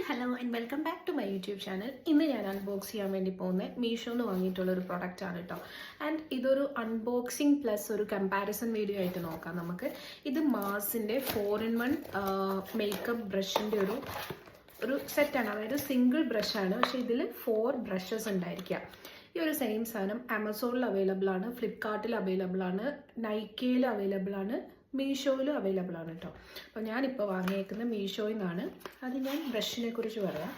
Hello and welcome back to my YouTube channel. ഇന്ന് ഞാൻ unbox ചെയ്യാൻ വേണ്ടി പോകുന്നത് മീഷോന്ന് വാങ്ങിയിട്ടുള്ളൊരു പ്രൊഡക്റ്റ് ആണ് കേട്ടോ. ആൻഡ് ഇതൊരു അൺബോക്സിങ് പ്ലസ് ഒരു കമ്പാരിസൺ വീഡിയോ ആയിട്ട് നോക്കാം നമുക്ക്. ഇത് മാസിൻ്റെ 4-in-1 മേക്കപ്പ് ബ്രഷിൻ്റെ ഒരു സെറ്റാണ്. അതായത് സിംഗിൾ ബ്രഷാണ്, പക്ഷേ ഇതിൽ 4 ബ്രഷസ് ഉണ്ടായിരിക്കുക. ഈ ഒരു സെയിം സാധനം ആമസോണിൽ അവൈലബിൾ ആണ്, ഫ്ലിപ്കാർട്ടിൽ അവൈലബിൾ ആണ്, നൈക്കയിൽ അവൈലബിൾ ആണ്, മീഷോയിലും അവൈലബിൾ ആണ് കേട്ടോ. അപ്പോൾ ഞാനിപ്പോൾ വാങ്ങിയേക്കുന്നത് മീഷോയിൽ നിന്നാണ്. അത് ഞാൻ ബ്രഷിനെ കുറിച്ച് പറയാം.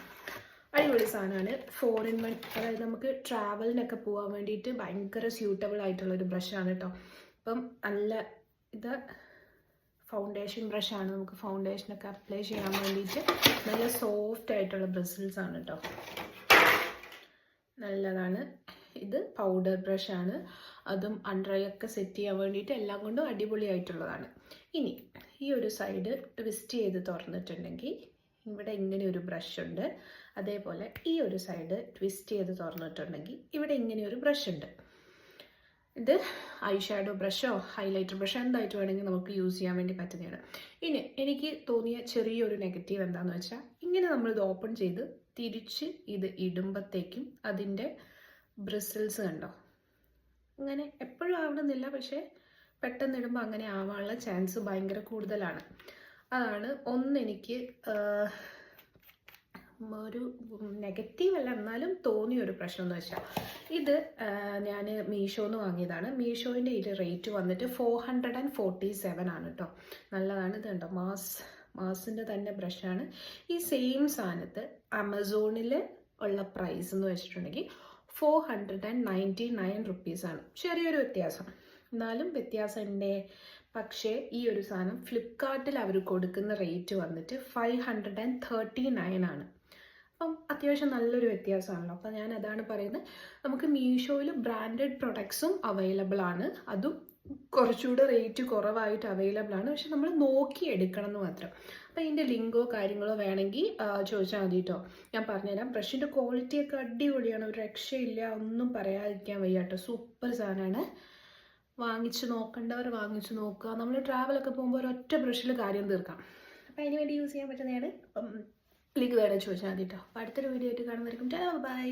അടിപൊളി സാധനമാണ്. 4-in-1, അതായത് നമുക്ക് ട്രാവലിനൊക്കെ പോകാൻ വേണ്ടിയിട്ട് ഭയങ്കര സ്യൂട്ടബിൾ ആയിട്ടുള്ളൊരു ബ്രഷാണ് കേട്ടോ. അപ്പം ഇത് ഫൗണ്ടേഷൻ ബ്രഷാണ്. നമുക്ക് ഫൗണ്ടേഷനൊക്കെ അപ്ലൈ ചെയ്യാൻ വേണ്ടിയിട്ട് നല്ല സോഫ്റ്റ് ആയിട്ടുള്ള ബ്രസിൽസ് ആണ് കേട്ടോ. നല്ലതാണ്. ഇത് പൗഡർ ബ്രഷാണ്, അതും അണ്ടറൊക്കെ സെറ്റ് ചെയ്യാൻ വേണ്ടിയിട്ട് എല്ലാം കൊണ്ടും അടിപൊളിയായിട്ടുള്ളതാണ്. ഇനി ഈ ഒരു സൈഡ് ട്വിസ്റ്റ് ചെയ്ത് തുറന്നിട്ടുണ്ടെങ്കിൽ ഇവിടെ ഇങ്ങനെ ഒരു ബ്രഷ് ഉണ്ട്. അതേപോലെ ഈ ഒരു സൈഡ് ട്വിസ്റ്റ് ചെയ്ത് തുറന്നിട്ടുണ്ടെങ്കിൽ ഇവിടെ ഇങ്ങനെ ഒരു ബ്രഷ് ഉണ്ട്. ഇത് ഐ ഷാഡോ ബ്രഷോ ഹൈലൈറ്റർ ബ്രഷോ എന്തായിട്ട് വേണമെങ്കിൽ നമുക്ക് യൂസ് ചെയ്യാൻ വേണ്ടി പറ്റുന്നതാണ്. ഇനി എനിക്ക് തോന്നിയ ചെറിയൊരു നെഗറ്റീവ് എന്താണെന്ന് വെച്ചാൽ, ഇങ്ങനെ നമ്മളിത് ഓപ്പൺ ചെയ്ത് തിരിച്ച് ഇത് ഇടുമ്പോഴത്തേക്കും അതിൻ്റെ ബ്രിസിൽസ് കണ്ടോ, അങ്ങനെ എപ്പോഴും ആവണമെന്നില്ല, പക്ഷേ പെട്ടെന്ന് ഇടുമ്പോൾ അങ്ങനെ ആവാനുള്ള ചാൻസ് ഭയങ്കര കൂടുതലാണ്. അതാണ് എനിക്ക് ഒരു നെഗറ്റീവ് അല്ല, എന്നാലും തോന്നിയൊരു പ്രശ്നം എന്ന് വെച്ചാൽ, ഇത് ഞാൻ മീഷോന്ന് വാങ്ങിയതാണ്. മീഷോൻ്റെ ഇതിൽ റേറ്റ് വന്നിട്ട് 447 ആണ് കേട്ടോ. നല്ലതാണ്. ഇത് കണ്ടോ, മാസിൻ്റെ തന്നെ ബ്രഷാണ്. ഈ സെയിം സാധനത്ത് ആമസോണിൽ ഉള്ള പ്രൈസ് എന്ന് വെച്ചിട്ടുണ്ടെങ്കിൽ 499 റുപ്പീസാണ്. ചെറിയൊരു വ്യത്യാസം, എന്നാലും വ്യത്യാസമുണ്ട്. പക്ഷേ ഈ ഒരു സാധനം ഫ്ലിപ്കാർട്ടിൽ അവർ കൊടുക്കുന്ന റേറ്റ് വന്നിട്ട് 539 ആണ്. അപ്പം അത്യാവശ്യം നല്ലൊരു വ്യത്യാസമാണല്ലോ. അപ്പം ഞാൻ അതാണ് പറയുന്നത്, നമുക്ക് മീഷോയിൽ ബ്രാൻഡഡ് പ്രൊഡക്ട്സും അവൈലബിൾ ആണ്, അതും കുറച്ചുകൂടെ റേറ്റ് കുറവായിട്ട് അവൈലബിൾ ആണ്. പക്ഷെ നമ്മൾ നോക്കി എടുക്കണം എന്ന് മാത്രം. അപ്പം ഇതിൻ്റെ ലിങ്കോ കാര്യങ്ങളോ വേണമെങ്കിൽ ചോദിച്ചാൽ മതി കേട്ടോ, ഞാൻ പറഞ്ഞുതരാം. ബ്രഷിൻ്റെ ക്വാളിറ്റിയൊക്കെ അടിപൊളിയാണ്, ഒരു രക്ഷയില്ല, ഒന്നും പറയാതിരിക്കാൻ വയ്യ കേട്ടോ. സൂപ്പർ സാധനമാണ്. വാങ്ങിച്ച് നോക്കേണ്ടവർ വാങ്ങിച്ച് നോക്കുക. നമ്മൾ ട്രാവലൊക്കെ പോകുമ്പോൾ ഒരൊറ്റ ബ്രഷിൽ കാര്യം തീർക്കാം. അപ്പം അതിന് വേണ്ടി യൂസ് ചെയ്യാൻ പറ്റുന്നതാണ്. അപ്പം ലിങ്ക് വേണമെങ്കിൽ ചോദിച്ചാൽ മതി കേട്ടോ. അപ്പോൾ അടുത്തൊരു വീഡിയോ ആയിട്ട് കാണുന്നതായിരിക്കും. ബൈ.